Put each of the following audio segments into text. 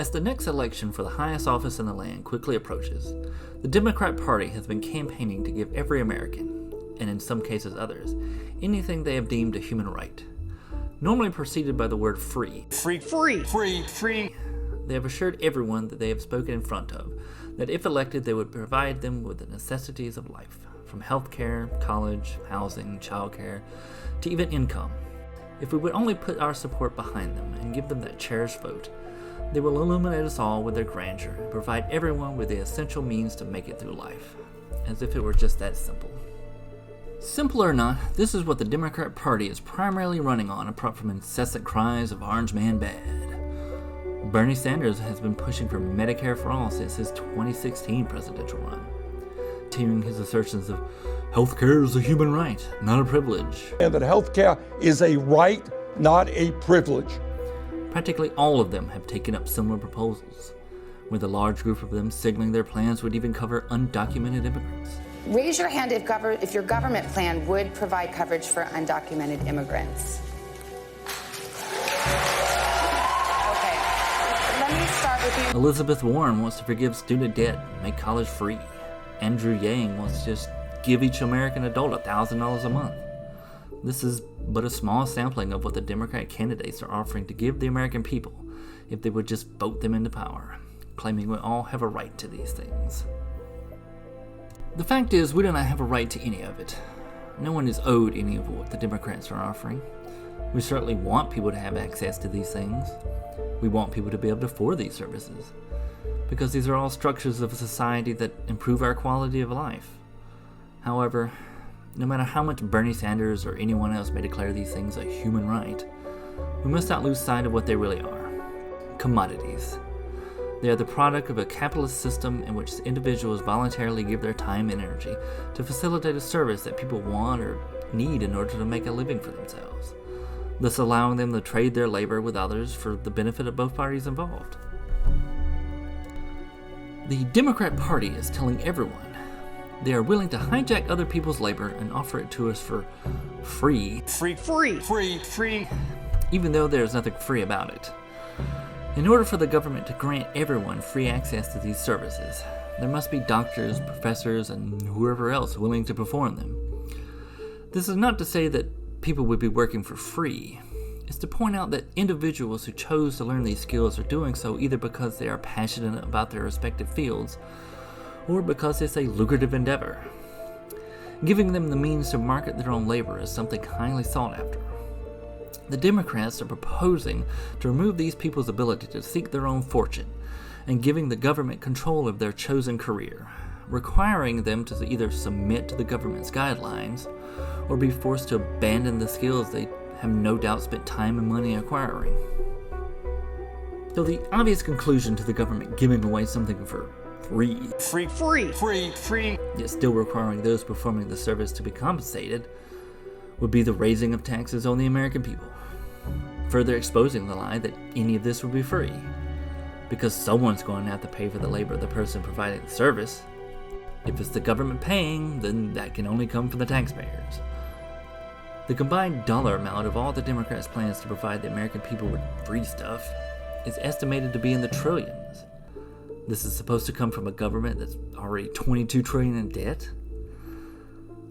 As the next election for the highest office in the land quickly approaches, the Democrat Party has been campaigning to give every American, and in some cases others, anything they have deemed a human right. Normally preceded by the word free. Free. They have assured everyone that they have spoken in front of that if elected they would provide them with the necessities of life, from health care, college, housing, childcare, to even income. If we would only put our support behind them and give them that cherished vote, they will illuminate us all with their grandeur and provide everyone with the essential means to make it through life, as if it were just that simple. Simple or not, this is what the Democrat Party is primarily running on, apart from incessant cries of Orange Man bad. Bernie Sanders has been pushing for Medicare for all since his 2016 presidential run, continuing his assertions of healthcare is a human right, not a privilege. And that healthcare is a right, not a privilege. Practically all of them have taken up similar proposals, with a large group of them signaling their plans would even cover undocumented immigrants. Raise your hand if your government plan would provide coverage for undocumented immigrants. Okay, let me start with you. Elizabeth Warren wants to forgive student debt and make college free. Andrew Yang wants to just give each American adult $1,000 a month. This is but a small sampling of what the Democrat candidates are offering to give the American people if they would just vote them into power, claiming we all have a right to these things. The fact is, we do not have a right to any of it. No one is owed any of what the Democrats are offering. We certainly want people to have access to these things. We want people to be able to afford these services, because these are all structures of a society that improve our quality of life. However, no matter how much Bernie Sanders or anyone else may declare these things a human right, we must not lose sight of what they really are: commodities. They are the product of a capitalist system in which individuals voluntarily give their time and energy to facilitate a service that people want or need in order to make a living for themselves, thus allowing them to trade their labor with others for the benefit of both parties involved. The Democrat Party is telling everyone they are willing to hijack other people's labor and offer it to us for free. Free. Even though there's nothing free about it. In order for the government to grant everyone free access to these services, there must be doctors, professors, and whoever else willing to perform them. This is not to say that people would be working for free. It's to point out that individuals who chose to learn these skills are doing so either because they are passionate about their respective fields, or because it's a lucrative endeavor. Giving them the means to market their own labor is something highly sought after. The Democrats are proposing to remove these people's ability to seek their own fortune and giving the government control of their chosen career, requiring them to either submit to the government's guidelines or be forced to abandon the skills they have no doubt spent time and money acquiring. So the obvious conclusion to the government giving away something for free, yet still requiring those performing the service to be compensated, would be the raising of taxes on the American people, further exposing the lie that any of this would be free, because someone's going to have to pay for the labor of the person providing the service. If it's the government paying, then that can only come from the taxpayers. The combined dollar amount of all the Democrats' plans to provide the American people with free stuff is estimated to be in the trillions. This is supposed to come from a government that's already $22 trillion in debt.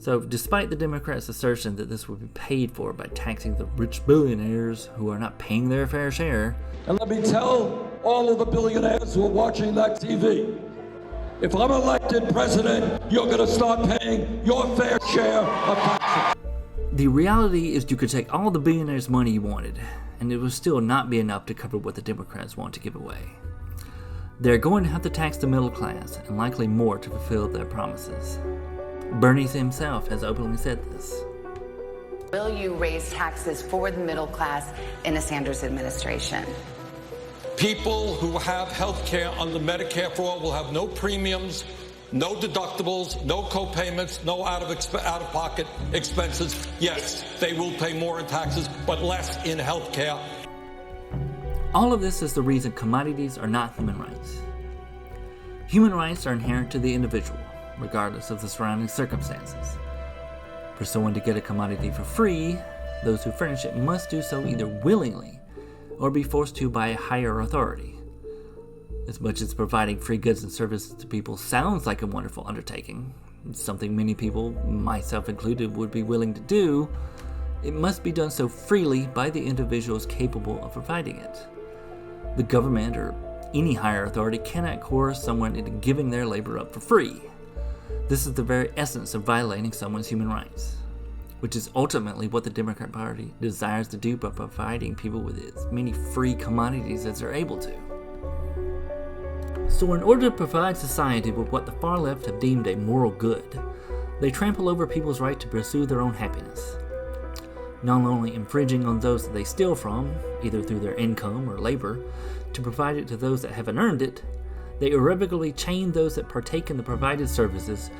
So, despite the Democrats' assertion that this would be paid for by taxing the rich billionaires who are not paying their fair share, And let me tell all of the billionaires who are watching that TV, if I'm elected president, you're going to start paying your fair share of taxes. the reality is you could take all the billionaires' money you wanted, and it would still not be enough to cover what the Democrats want to give away. They're going to have to tax the middle class, and likely more to fulfill their promises. Bernie himself has openly said this. Will you raise taxes for the middle class in a Sanders administration? People who have health care under Medicare for All will have no premiums, no deductibles, no co-payments, no out-of-pocket expenses. Yes, they will pay more in taxes, but less in health care. All of this is the reason commodities are not human rights. Human rights are inherent to the individual, regardless of the surrounding circumstances. For someone to get a commodity for free, those who furnish it must do so either willingly or be forced to by a higher authority. As much as providing free goods and services to people sounds like a wonderful undertaking, something many people, myself included, would be willing to do, it must be done so freely by the individuals capable of providing it. The government or any higher authority cannot coerce someone into giving their labor up for free. This is the very essence of violating someone's human rights, which is ultimately what the Democrat Party desires to do by providing people with as many free commodities as they're able to. So in order to provide society with what the far left have deemed a moral good, they trample over people's right to pursue their own happiness, not only infringing on those that they steal from, either through their income or labor, to provide it to those that haven't earned it, they irrevocably chain those that partake in the provided services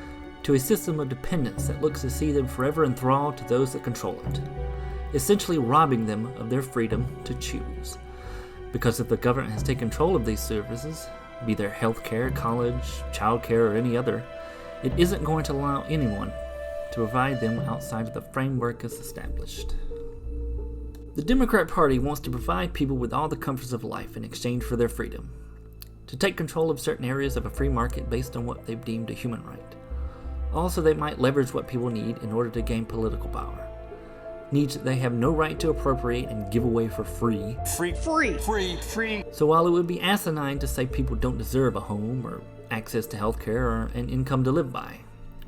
to a system of dependence that looks to see them forever enthralled to those that control it, essentially robbing them of their freedom to choose. Because if the government has taken control of these services, be they healthcare, college, childcare, or any other, it isn't going to allow anyone to provide them outside of the framework as established. The Democrat Party wants to provide people with all the comforts of life in exchange for their freedom, to take control of certain areas of a free market based on what they've deemed a human right. Also, they might leverage what people need in order to gain political power, needs that they have no right to appropriate and give away for free. Free. So while it would be asinine to say people don't deserve a home or access to healthcare or an income to live by,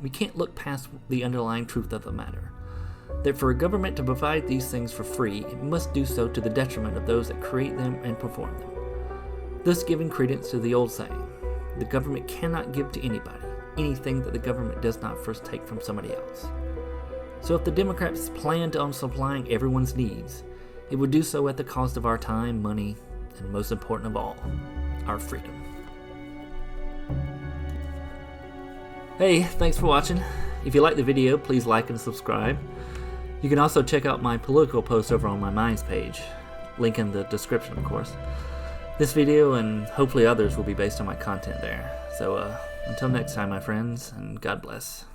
we can't look past the underlying truth of the matter, that for a government to provide these things for free, it must do so to the detriment of those that create them and perform them, thus giving credence to the old saying, the government cannot give to anybody anything that the government does not first take from somebody else. So if the Democrats planned on supplying everyone's needs, it would do so at the cost of our time, money, and most important of all, our freedom. Hey, thanks for watching. If you liked the video, please like and subscribe. You can also check out my political posts over on my Minds page. Link in the description, of course. This video and hopefully others will be based on my content there. So until next time, my friends, and God bless.